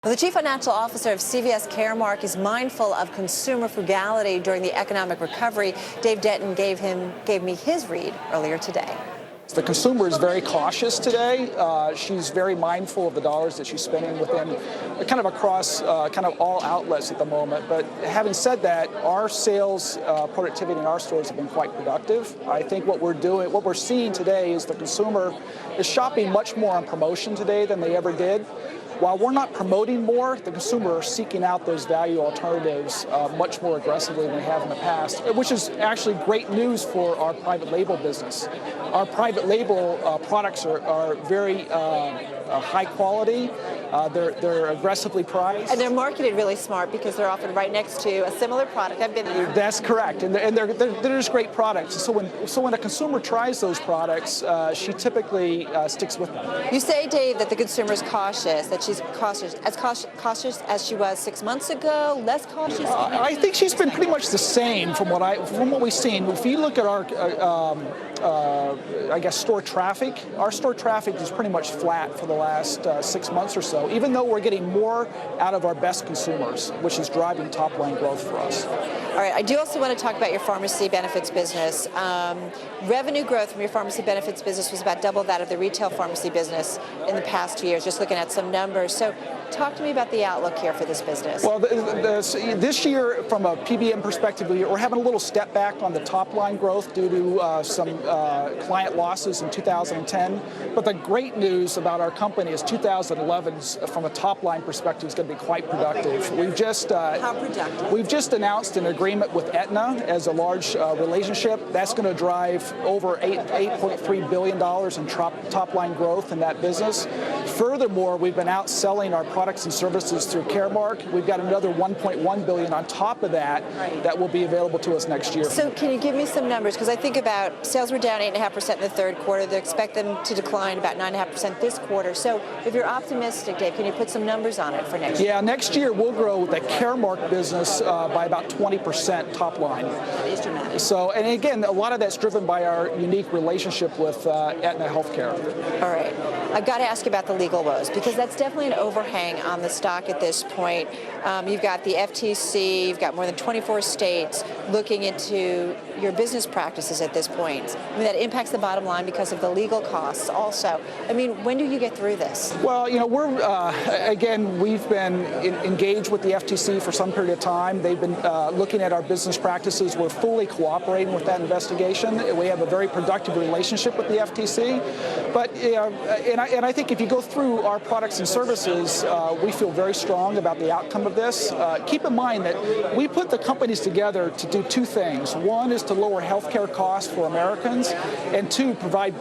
Well, the chief financial officer of CVS Caremark is mindful of consumer frugality during the economic recovery. Dave Denton gave me his read earlier today. The consumer is very cautious today. She's very mindful of the dollars that she's spending within, kind of across kind of all outlets at the moment. But having said that, our sales productivity in our stores have been quite productive. I think what we're seeing today is the consumer is shopping much more on promotion today than they ever did. While we're not promoting more, the consumer are seeking out those value alternatives much more aggressively than they have in the past, which is actually great news for our private label business. Our private label products are very high quality. They're aggressively priced. And they're marketed really smart because they're often right next to a similar product. I've been there. That's correct, and they're just great products. So when a consumer tries those products, she typically sticks with them. You say, Dave, that the consumer is cautious, that she's cautious as she was 6 months ago, less cautious? I think she's been pretty much the same from what we've seen. If you look at our I guess store traffic, our store traffic is pretty much flat for the last 6 months or so, even though we're getting more out of our best consumers, which is driving top line growth for us. All right, I do also want to talk about your pharmacy benefits business. Revenue growth from your pharmacy benefits business was about double that of the retail pharmacy business in the past 2 years, just looking at some numbers. So talk to me about the outlook here for this business. Well, this year, from a PBM perspective, we're having a little step back on the top line growth due to some client losses in 2010. But the great news about our company is 2011, from a top line perspective, is going to be quite productive. How productive? We've just announced an agreement with Aetna as a large relationship. That's going to drive over $8.3 billion in top line growth in that business. Furthermore, we've been out selling our products and services through Caremark. We've got another $1.1 billion on top of that that will be available to us next year. So can you give me some numbers? Because I think about sales were down 8.5% in the third quarter. They expect them to decline about 9.5% this quarter. So if you're optimistic, Dave, can you put some numbers on it for next year? Yeah, next year we'll grow the Caremark business by about 20% top line. That is dramatic. So, and again, a lot of that's driven by our unique relationship with Aetna Healthcare. All right. I've got to ask you about the legal woes, because that's definitely an overhang on the stock at this point. You've got the FTC, you've got more than 24 states looking into your business practices at this point. I mean, that impacts the bottom line because of the legal costs also. I mean, when do you get through this? Well, you know, we've been engaged with the FTC for some period of time. They've been looking at our business practices. We're fully cooperating with that investigation. We have a very productive relationship with the FTC. But, and I think if you go through our products and services, we feel very strong about the outcome of this. Keep in mind that we put the companies together to do two things. One is to lower healthcare costs for Americans, and two, provide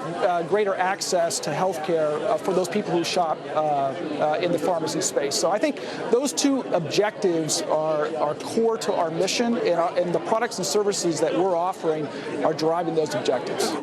greater access to healthcare for those people who shop in the pharmacy space. So I think those two objectives are core to our mission, and the products and services that we're offering are driving those objectives.